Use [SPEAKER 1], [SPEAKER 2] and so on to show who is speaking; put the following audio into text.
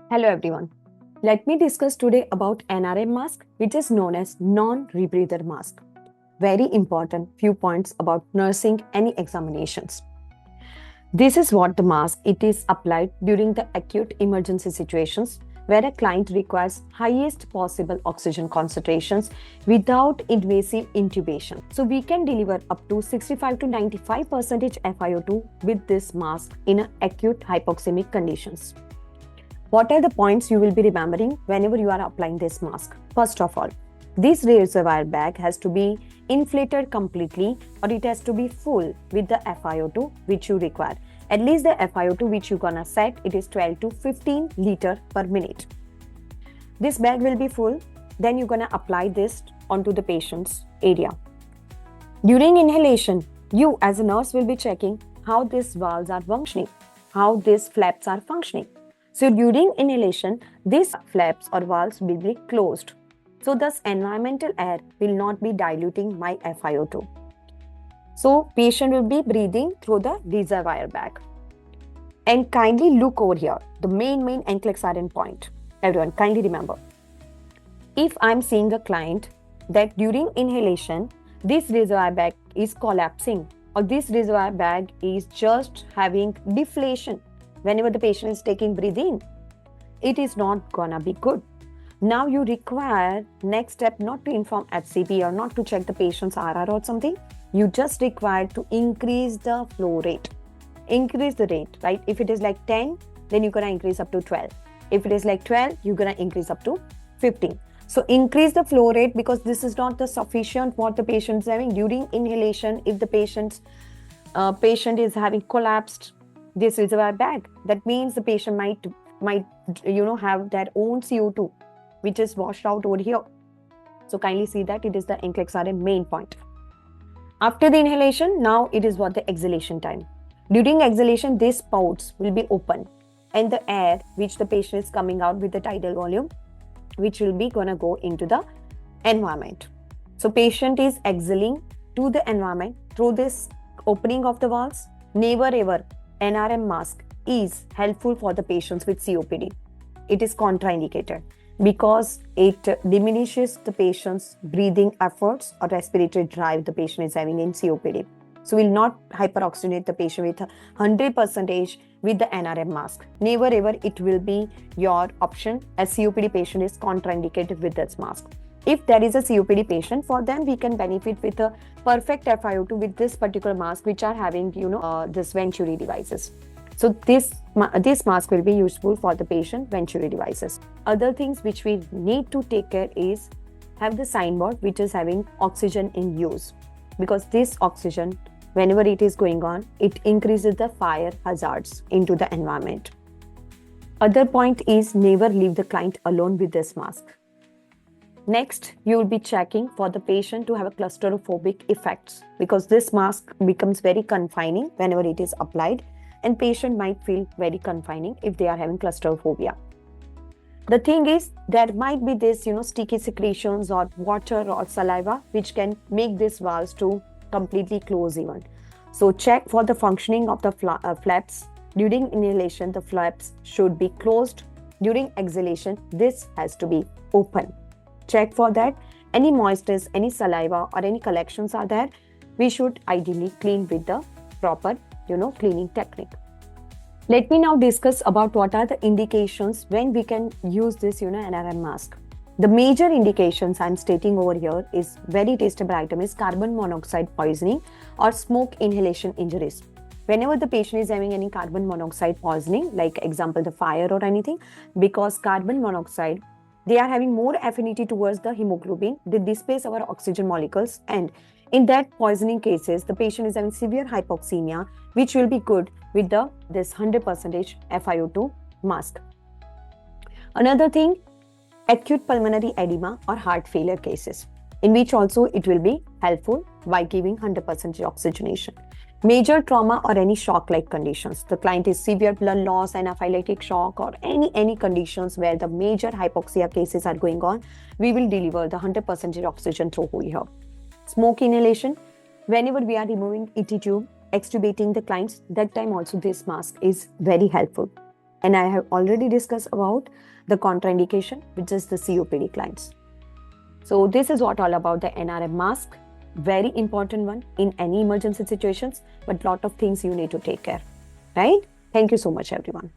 [SPEAKER 1] Hello everyone. Let me discuss today about NRM mask, which is known as non-rebreather mask. Very important few points about nursing any examinations. This is what the mask it is applied during the acute emergency situations where a client requires highest possible oxygen concentrations without invasive intubation. So we can deliver up to 65 to 95% FiO2 with this mask in acute hypoxemic conditions. What are the points you will be remembering whenever you are applying this mask? First of all, this reservoir bag has to be inflated completely or it has to be full with the FiO2 which you require. At least the FiO2 which you're gonna set, it is 12 to 15 liter per minute. This bag will be full, then you're gonna apply this onto the patient's area. During inhalation, you as a nurse will be checking how these valves are functioning, how these flaps are functioning. So during inhalation, these flaps or valves will be closed. So thus environmental air will not be diluting my FiO2. So patient will be breathing through the reservoir bag. And kindly look over here, the main NCLEX-RN point. Everyone kindly remember. If I'm seeing a client that during inhalation, this reservoir bag is collapsing or this reservoir bag is just having deflation, whenever the patient is taking breath in, it is not gonna be good. Now you require next step not to inform HCP or not to check the patient's RR or something. You just require to increase the flow rate. Increase the rate, right? If it is like 10, then you're gonna increase up to 12. If it is like 12, you're gonna increase up to 15. So increase the flow rate because this is not the sufficient what the patient is having during inhalation. If the patient is having collapsed this reservoir bag, that means the patient might have their own CO2 which is washed out over here. So kindly see that it is the NCLEX-RN main point. After the inhalation, now it is what the exhalation time. During exhalation, these spouts will be open and the air which the patient is coming out with the tidal volume which will be gonna go into the environment. So patient is exhaling to the environment through this opening of the valves. Never ever NRM mask is helpful for the patients with COPD. It is contraindicated because it diminishes the patient's breathing efforts or respiratory drive the patient is having in COPD. So will not hyperoxygenate the patient with 100% with the NRM mask. Never ever it will be your option as COPD patient is contraindicated with this mask. If there is a COPD patient, for them we can benefit with a perfect FiO2 with this particular mask which are having this Venturi devices. So this mask will be useful for the patient Venturi devices. Other things which we need to take care is have the signboard which is having oxygen in use, because this oxygen whenever it is going on, it increases the fire hazards into the environment. Other point is never leave the client alone with this mask. Next, you will be checking for the patient to have a claustrophobic effects because this mask becomes very confining whenever it is applied and patient might feel very confining if they are having claustrophobia. The thing is, there might be this, sticky secretions or water or saliva which can make these valves to completely close even. So check for the functioning of the flaps. During inhalation, the flaps should be closed. During exhalation, this has to be open. Check for that. Any moistness, any saliva or any collections are there, we should ideally clean with the proper, cleaning technique. Let me now discuss about what are the indications when we can use this, NRM mask. The major indications I'm stating over here is very testable item is carbon monoxide poisoning or smoke inhalation injuries. Whenever the patient is having any carbon monoxide poisoning, like example the fire or anything, because carbon monoxide, they are having more affinity towards the hemoglobin, they displace our oxygen molecules, and in that poisoning cases, the patient is having severe hypoxemia, which will be good with this 100% FiO2 mask. Another thing, acute pulmonary edema or heart failure cases, in which also it will be helpful by giving 100% oxygenation. Major trauma or any shock-like conditions, the client is severe blood loss, anaphylactic shock or any conditions where the major hypoxia cases are going on, we will deliver the 100% oxygen through here. Smoke inhalation, whenever we are removing ET tube, extubating the clients, that time also this mask is very helpful. And I have already discussed about the contraindication, which is the COPD clients. So this is what all about the NRM mask. Very important one in any emergency situations, but lot of things you need to take care, right? Thank you so much, everyone.